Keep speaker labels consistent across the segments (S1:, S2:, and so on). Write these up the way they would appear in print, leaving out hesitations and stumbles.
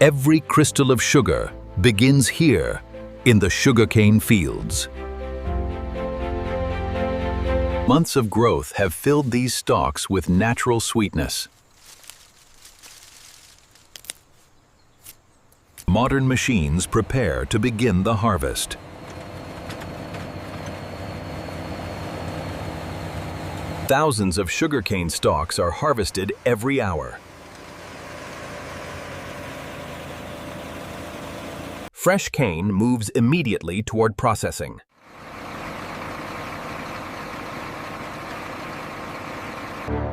S1: Every crystal of sugar begins here in the sugarcane fields. Months of growth have filled these stalks with natural sweetness. Modern machines prepare to begin the harvest. Thousands of sugarcane stalks are harvested every hour. Fresh cane moves immediately toward processing.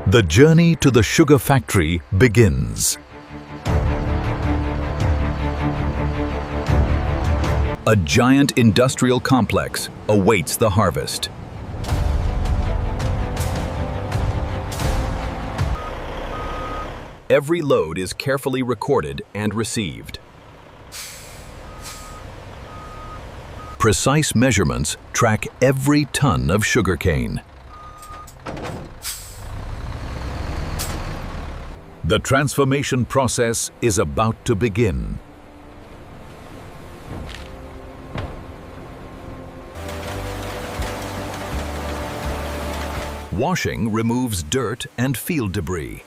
S1: The journey to the sugar factory begins. A giant industrial complex awaits the harvest. Every load is carefully recorded and received. Precise measurements track every ton of sugarcane. The transformation process is about to begin. Washing removes dirt and field debris.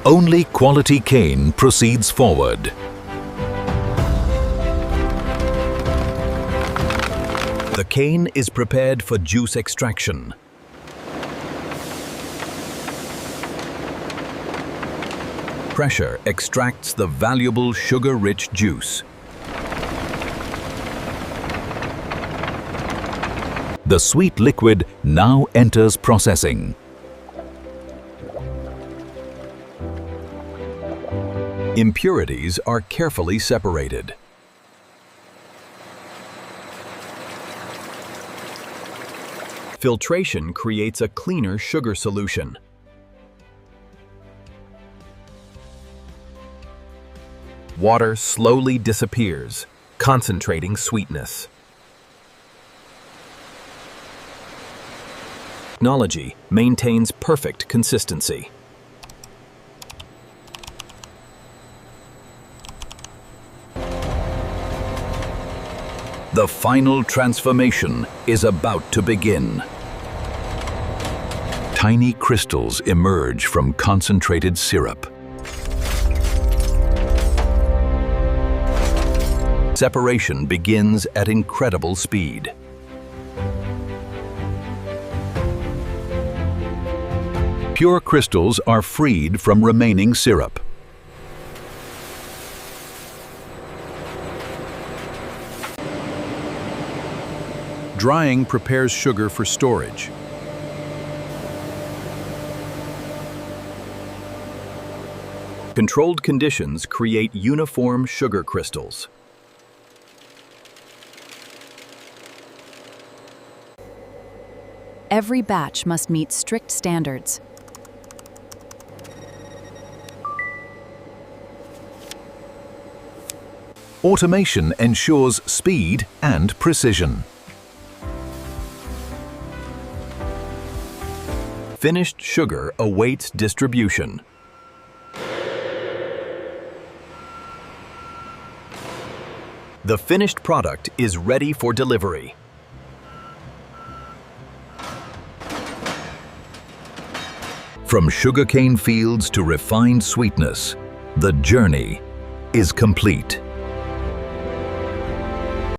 S1: Only quality cane proceeds forward. The cane is prepared for juice extraction. Pressure extracts the valuable sugar-rich juice. The sweet liquid now enters processing. Impurities are carefully separated. Filtration creates a cleaner sugar solution. Water slowly disappears, concentrating sweetness. Technology maintains perfect consistency. The final transformation is about to begin. Tiny crystals emerge from concentrated syrup. Separation begins at incredible speed. Pure crystals are freed from remaining syrup. Drying prepares sugar for storage. Controlled conditions create uniform sugar crystals.
S2: Every batch must meet strict standards.
S1: Automation ensures speed and precision. Finished sugar awaits distribution. The finished product is ready for delivery. From sugarcane fields to refined sweetness, the journey is complete.